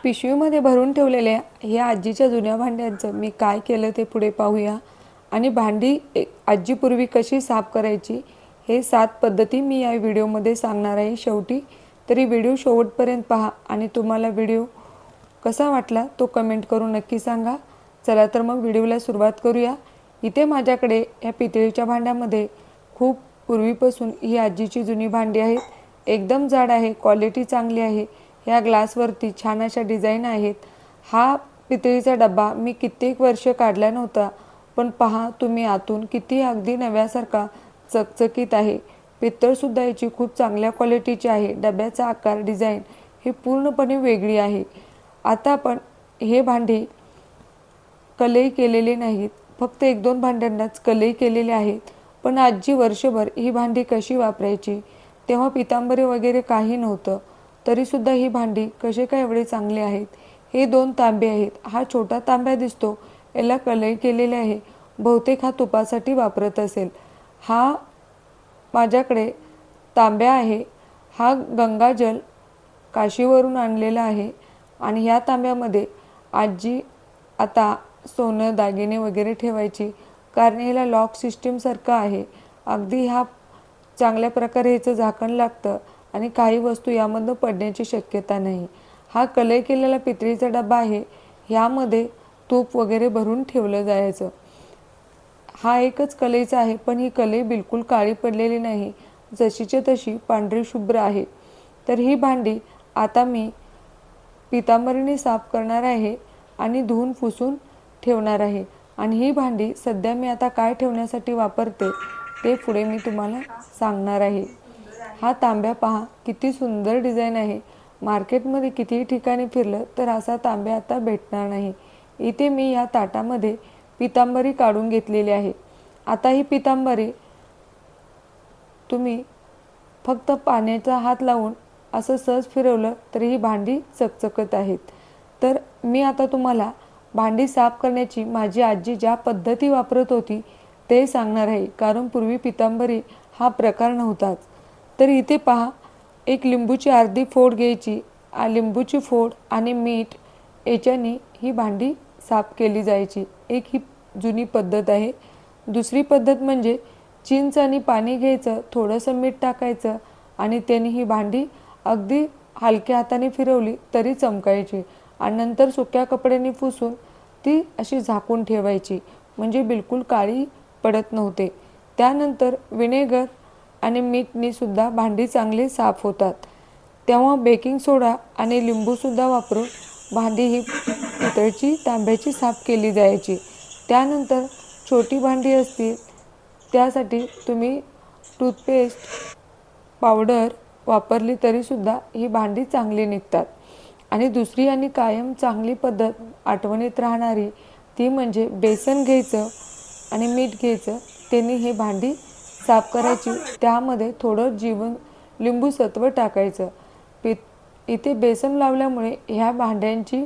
पिशवीमध्ये भरून ठेवलेल्या ह्या आजीच्या जुन्या भांड्यांचं मी काय केलं ते पुढे पाहूया. आणि भांडी आजी पूर्वी कशी साफ करायची हे 7 पद्धती मी या व्हिडिओमध्ये सांगणार आहे शेवटी. तरी व्हिडिओ शेवटपर्यंत पहा आणि तुम्हाला व्हिडिओ कसा वाटला तो कमेंट करून नक्की सांगा. चला तर मग व्हिडिओला सुरुवात करूया. इथे माझ्याकडे या पितळीच्या भांड्यामध्ये खूप पूर्वीपासून ही आजीची जुनी भांडी आहेत. एकदम जाड आहे, क्वालिटी चांगली आहे. या ग्लासवरती छान अशा डिझाईन आहेत. हा पितळीचा डब्बा मी कित्येक वर्ष काढला नव्हता, पण पहा तुम्ही आतून किती अगदी नव्यासारखा चकचकीत आहे. पितळसुद्धा याची खूप चांगल्या क्वालिटीची आहे. डब्याचा आकार, डिझाईन हे पूर्णपणे वेगळी आहे. आता आपण हे भांडी कलई केलेले नाहीत, फक्त 1-2 भांड्यांनाच कलई केलेले आहेत. पण आजी वर्षभर ही भांडी कशी वापरायची, तेव्हा पितांबरी वगैरे काही नव्हतं, तरीसुद्धा ही भांडी कसे काय एवढे चांगले आहेत. हे 2 तांबे आहेत. हा छोटा तांब्या दिसतो, याला कलई केलेले आहे. बहुतेक हा तुपासाठी वापरत असेल. हा माझ्याकडे तांब्या आहे. हा गंगाजल काशीवरून आणलेला आहे आणि ह्या तांब्यामध्ये आजी आता सोनं दागिने वगैरे ठेवायची, कारण ह्याला लॉक सिस्टीमसारखं आहे. अगदी ह्या चांगल्या प्रकारे ह्याचं झाकण लागतं आणि काही वस्तू यामधनं पडण्याची शक्यता नाही. हा कलई केलेला पितळीचा डबा आहे. ह्यामध्ये तूप वगैरे भरून ठेवलं जायचं. हा एकच कलईचा आहे, पण ही कलई बिलकुल काळी पडलेली नाही, जशीच्या तशी पांढरी शुभ्र आहे. तर ही भांडी आता मी पितांबरीने साफ करणार आहे आणि धुवून पुसून ठेवणार आहे. आणि ही भांडी सध्या मी आता काय ठेवण्यासाठी वापरते ते पुढे मी तुम्हाला सांगणार आहे. हा तांब्या पहा किती सुंदर डिझाईन आहे. मार्केटमध्ये कितीही ठिकाणी फिरलं तर असा तांब्या आता भेटणार नाही. इथे मी या ताटामध्ये पितांबरी काढून घेतलेली आहे. आता ही पितांबरी तुम्ही फक्त पाण्याचा हात लावून असं सहज फिरवलं तरी ही भांडी चकचकत आहेत. तर मी आता तुम्हाला भांडी साफ करण्याची माझी आजी ज्या पद्धती वापरत होती ते सांगणार आहे, कारण पूर्वी पितांबरी हा प्रकार नव्हताच. तर इथे पहा, एक लिंबूची अर्धी फोड घ्यायची. लिंबूची फोड आणि मीठ याच्याने ही भांडी साफ केली जायची. एक ही जुनी पद्धत आहे. दुसरी पद्धत म्हणजे चिंच आणि पाणी घ्यायचं, थोडंसं मीठ टाकायचं आणि त्याने ही भांडी अगदी हलक्या हाताने फिरवली तरी चमकायची आणि नंतर सुक्या कपड्याने पुसून ती अशी झाकून ठेवायची, म्हणजे बिलकुल काळी पडत नव्हते. त्यानंतर विनेगर आणि मीठने सुद्धा भांडी चांगली साफ होतात. तेव्हा बेकिंग सोडा आणि लिंबूसुद्धा वापरून भांडी ही पितळची तांब्याची साफ केली जायची. त्यानंतर छोटी भांडी असतील त्यासाठी तुम्ही टूथपेस्ट पावडर वापरली तरीसुद्धा ही भांडी चांगली निघतात. आणि दुसरी आणि कायम चांगली पद्धत आठवणीत राहणारी ती म्हणजे बेसन घ्यायचं आणि मीठ घ्यायचं, त्यांनी ही भांडी साफ करायची. त्यामध्ये थोडं लिंबू सत्व टाकायचं. इथे बेसन लावल्यामुळे ह्या भांड्यांची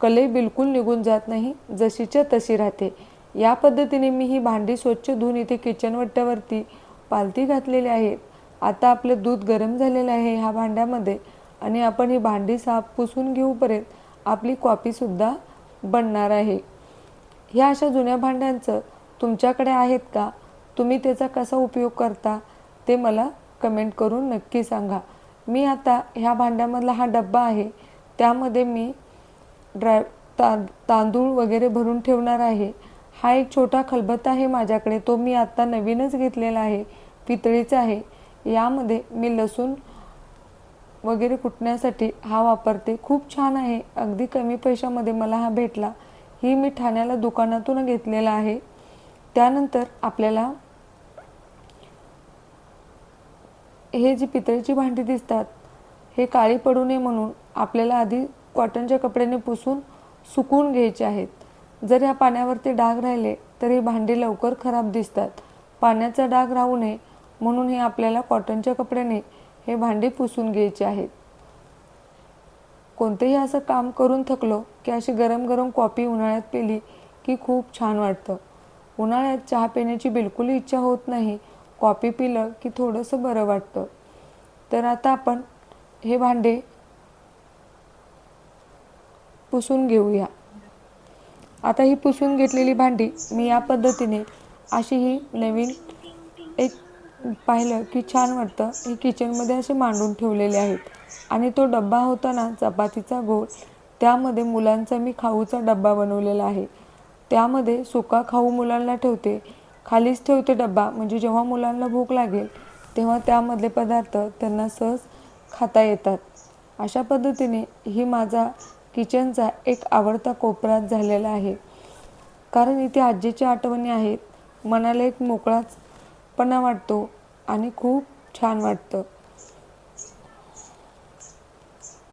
कलई बिलकुल निघून जात नाही, जशीच्या तशी राहते. या पद्धतीने मी ही भांडी स्वच्छ धुवून इथे किचन वट्ट्यावरती पालथी घातलेली आहे. आता आपलं दूध गरम झालेलं आहे ह्या भांड्यामध्ये आणि आपण ही भांडी साफ पुसून घेऊपर्यंत आपली कॉफीसुद्धा बनणार आहे. ह्या अशा जुन्या भांड्यांचं तुमच्याकडे आहेत का? तुम्ही त्याचा कसा उपयोग करता ते मला कमेंट करून नक्की सांगा. मी आता ह्या भांड्यामधला हा डब्बा आहे, त्यामध्ये मी तांदूळ वगैरे भरून ठेवणार आहे. हा एक छोटा खलबत्ता आहे माझ्याकडे, तो मी आता नवीनच घेतलेला आहे, पितळीचा आहे. यामध्ये मी लसूण वगैरे कुटण्यासाठी हा वापरते. खूप छान आहे, अगदी कमी पैशामध्ये मला हा भेटला. ही मी ठाण्याला दुकानातून घेतलेला आहे. त्यानंतर आपल्याला हे जी पितळेची भांडी दिसतात हे काळी पडू नये म्हणून आपल्याला आधी कॉटनच्या कपड्याने पुसून सुकवून घ्यायचे आहेत. जर या पाण्यावरती डाग राहिले तर ही भांडी लवकर खराब दिसतात. पाण्याचा डाग राहू नये म्हणून हे आपल्याला कॉटनच्या कपड्याने हे भांडी पुसून घ्यायचे आहेत. कोणतेही असं काम करून थकलो की अशी गरम गरम कॉफी उन्हाळ्यात पिली की खूप छान वाटतं. उन्हाळ्यात चहा पिण्याची बिलकुल इच्छा होत नाही, कॉफी पिलं की थोडंसं बरं वाटतं. तर आता आपण हे भांडे पुसून घेऊया। आता ही पुसून घेतलेली भांडी मी या पद्धतीने अशी ही नवीन एक पाहिलं की छान वाटतं, हे किचनमध्ये असे मांडून ठेवलेले आहेत। आणि तो डब्बा होता ना चपातीचा गोल, त्यामध्ये मुलांचा मी खाऊचा डब्बा बनवलेला आहे। त्यामध्ये सुका खाऊ मुलांना ठेवते, खालीच ठेवते डब्बा, म्हणजे जेव्हा मुलांना भूक लागेल तेव्हा त्यामधले पदार्थ त्यांना सहज खाता येतात। अशा पद्धतीने ही माझा किचनचा एक आवडता कोपरा झालेला आहे, कारण इथे आजीच्या आठवणी आहेत। मनाला एक मोकळाचपणा वाटतो आणि खूप छान वाटतं।